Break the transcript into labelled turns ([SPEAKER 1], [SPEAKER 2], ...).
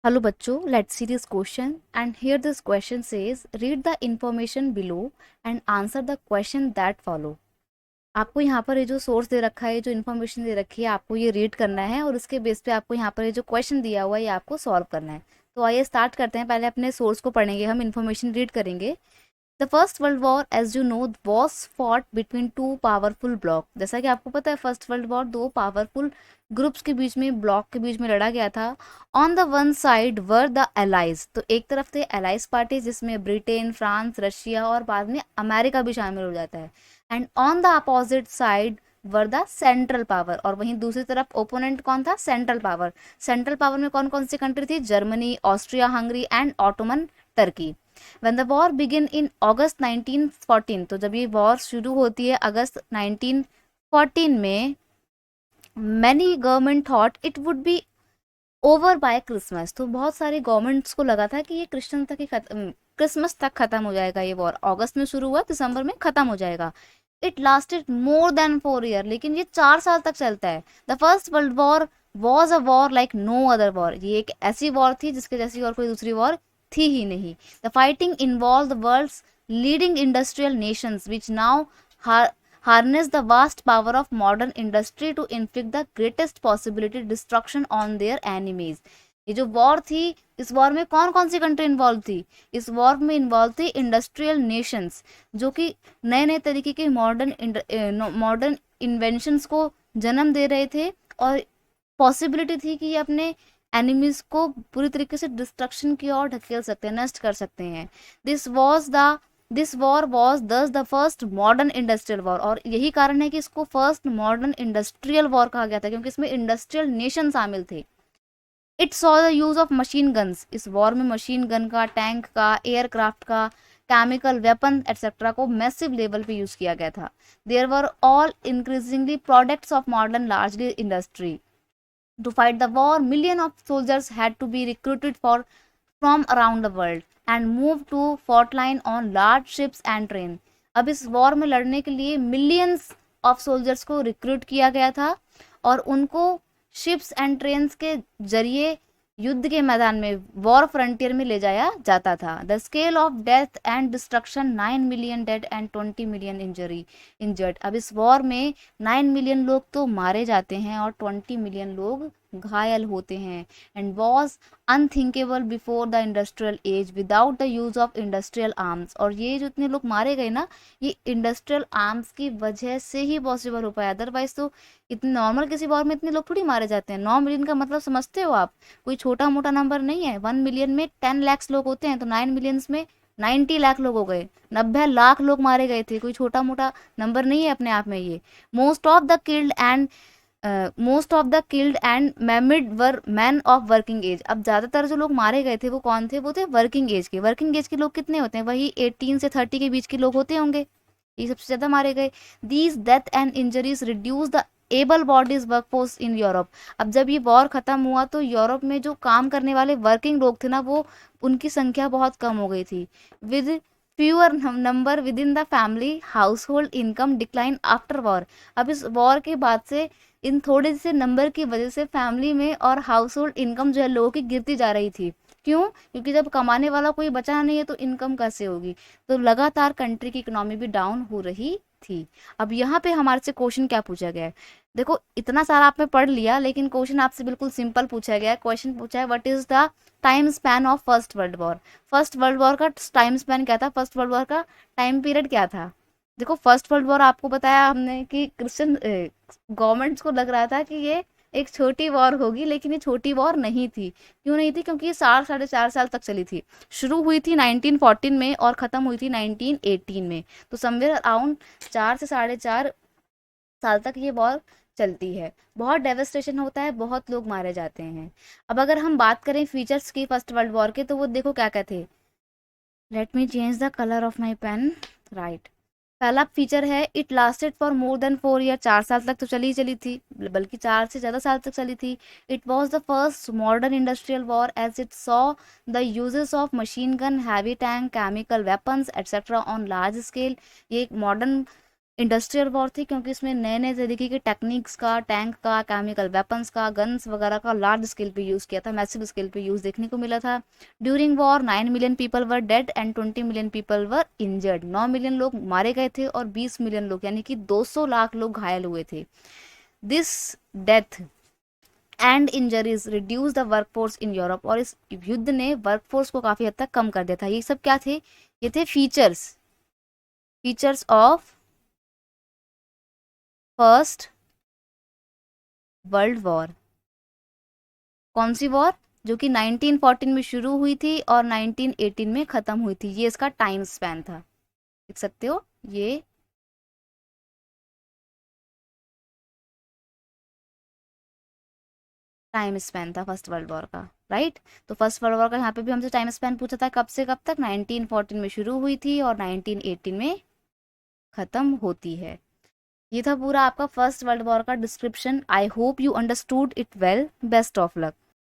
[SPEAKER 1] Hello बच्चों, let's see this question and here this question says read the information below and answer the question that follow. आपको यहाँ पर ये जो source दे रखा है, जो इन्फॉर्मेशन दे रखी है, आपको ये रीड करना है और उसके बेस पे आपको यहाँ पर ये जो क्वेश्चन दिया हुआ है ये आपको सॉल्व करना है। तो आइए स्टार्ट करते हैं। पहले अपने सोर्स को पढ़ेंगे, हम इन्फॉर्मेशन रीड करेंगे। The first world war as you know was fought between two powerful block. जैसा कि आपको पता है फर्स्ट वर्ल्ड वॉर दो पावरफुल ग्रुप्स के बीच में, ब्लॉक के बीच में लड़ा गया था। On the one side were the allies, तो एक तरफ थे एलाइज पार्टी जिसमें ब्रिटेन, फ्रांस, रशिया और बाद में अमेरिका भी शामिल हो जाता है। And on the opposite side were the central power, और वहीं दूसरी तरफ ओपोनेंट कौन था? Central power. सेंट्रल पावर में कौन कौन सी कंट्री थी? Germany, Austria Hungary and Ottoman Turkey. When the war began in August 1914, तो जब ये वॉर शुरू होती है अगस्त 1914 में, many government thought it would be over by Christmas, तो बहुत सारे गवर्नमेंट्स को लगा था कि ये क्रिसमस तक खत्म हो जाएगा। ये वॉर अगस्त में शुरू हुआ, दिसंबर में खत्म हो जाएगा। It lasted more than 4 year, लेकिन ये 4 साल तक चलता है। The first world war was a war like no other war, ये एक ऐसी वॉर थी जिसके जैसी और कोई दूसरी वॉर थी ही नहीं। The fighting involve the world's leading industrial nations which now harness the vast power of modern industry to inflict the greatest possibility destruction on their enemies। ये जो वॉर थी, इस वॉर में कौन कौन सी कंट्री इन्वॉल्व थी? इस वॉर में इन्वॉल्व थी इंडस्ट्रियल नेशंस, जो कि नए नए तरीके के मॉडर्न इन्वेंशंस को जन्म दे रहे थे और पॉसिबिलिटी थी कि ये अपने एनिमीज को पूरी तरीके से डिस्ट्रक्शन की ओर ढकेल सकते हैं, नष्ट कर सकते हैं। दिस वॉर वॉज दस the first modern industrial war, और यही कारण है कि इसको फर्स्ट मॉडर्न इंडस्ट्रियल वॉर कहा गया था, क्योंकि इसमें इंडस्ट्रियल नेशन शामिल थे। It saw the use of machine guns, इस वॉर में मशीन गन का, टैंक का, एयरक्राफ्ट का, केमिकल वेपन एटसेट्रा को मैसिव लेवल पे यूज किया गया था। There were all increasingly products of modern largely industry. To fight the war, millions of soldiers had to be recruited from around the world and moved to front line on large ships and train। अब इस war में लड़ने के लिए millions of soldiers को recruit किया गया था और उनको शिप्स एंड ट्रेन्स के जरिए युद्ध के मैदान में, वॉर फ्रंटियर में ले जाया जाता था। The scale of death and destruction 9 million dead and 20 million injured. अब इस वॉर में 9 मिलियन लोग तो मारे जाते हैं और 20 मिलियन लोग घायल होते हैं। And was unthinkable before the industrial as without the use of industrial arms, और ये जो इतने लोग मारे गए ना, ये इंडस्ट्रियल आर्म्स की वजह से ही पॉसिबल हो पाया। अदरवाइज तो इतने नॉर्मल किसी वॉर में इतने लोग थोड़ी मारे जाते हैं। 9 मिलियन का मतलब समझते हो आप? कोई छोटा मोटा नंबर नहीं है। 1 मिलियन में 10 लाख लोग होते हैं, तो 9 मिलियंस में 90 लाख लोग हो गए, 90 लाख लोग मारे गए थे। कोई छोटा मोटा नंबर नहीं है अपने आप में ये। Most of the killed and maimed were men of working age. अब ज्यादातर जो लोग मारे गए थे वो कौन थे? वो थे वर्किंग एज के। वर्किंग एज के लोग कितने होते हैं? वही 18 से 30 के बीच के लोग होते होंगे, ये सबसे ज्यादा मारे गए। These death and injuries reduce the able bodies workforce in Europe. अब जब ये वॉर खत्म हुआ तो यूरोप में जो काम करने वाले वर्किंग लोग थे ना, वो उनकी संख्या बहुत कम हो गई थी। With fewer number with in the family, house hold income decline after war. अब इस वॉर के बाद से इन थोड़े से नंबर की वजह से फैमिली में और हाउस होल्ड इनकम जो है लोगों की गिरती जा रही थी। क्यों? क्योंकि जब कमाने वाला कोई बचा नहीं है तो इनकम कैसे होगी? तो लगातार कंट्री की इकोनॉमी भी डाउन हो रही थी। अब यहाँ पे हमारे से क्वेश्चन क्या पूछा गया है? देखो इतना सारा आपने पढ़ लिया, लेकिन क्वेश्चन आपसे बिल्कुल सिंपल पूछा गया है। क्वेश्चन पूछा है what is the time span of first world war. First world war का टाइम स्पैन क्या था? फर्स्ट वर्ल्ड वॉर का टाइम पीरियड क्या था? देखो फर्स्ट वर्ल्ड वॉर आपको बताया हमने कि क्रिश्चियन गवर्नमेंट्स को लग रहा था कि ये एक छोटी वॉर होगी, लेकिन ये छोटी वॉर नहीं थी। क्यों नहीं थी? क्योंकि ये 4 साढ़े 4 साल तक चली थी। शुरू हुई थी 1914 में और ख़त्म हुई थी 1918 में। तो समवेयर अराउंड 4 से 4.5 साल तक ये वॉर चलती है। बहुत डेवस्टेशन होता है, बहुत लोग मारे जाते हैं। अब अगर हम बात करें फीचर्स की फर्स्ट वर्ल्ड वॉर के, तो वो देखो क्या क्या थे। Let me change the colour of my pen. Right, पहला फीचर है it lasted for more than 4 year. 4 साल तक तो चली ही चली थी, बल्कि 4 से ज़्यादा साल तक चली थी। It was the first modern industrial war as it saw the uses of machine gun, heavy tank, chemical weapons etcetera on large scale. ये एक मॉडर्न इंडस्ट्रियल वॉर थी क्योंकि इसमें नए नए तरीके के टेक्निक्स का, टैंक का, केमिकल वेपन्स का, गन्स वगैरह का लार्ज स्केल पे यूज़ किया था, मैसिव स्केल पे यूज़ देखने को मिला था। During war 9 million people were dead and 20 million people were injured. 9 million लोग मारे गए थे और 20 मिलियन लोग यानी कि 200 लाख लोग घायल हुए थे। This death and injuries reduce the workforce in Europe. और इस युद्ध ने वर्कफोर्स को काफ़ी हद तक कम कर दिया था। ये सब क्या थे? ये थे features of first world war. कौन सी वॉर? जो कि 1914 में शुरू हुई थी और 1918 में खत्म हुई थी। ये इसका टाइम स्पैन था, देख सकते हो ये टाइम स्पैन था फर्स्ट वर्ल्ड वॉर का, राइट। तो फर्स्ट वर्ल्ड वॉर का यहाँ पे भी हमसे टाइम स्पैन पूछा था, कब से कब तक? 1914 में शुरू हुई थी और 1918 में खत्म होती है। ये था पूरा आपका फर्स्ट वर्ल्ड वॉर का description. I hope you understood it well. Best of luck.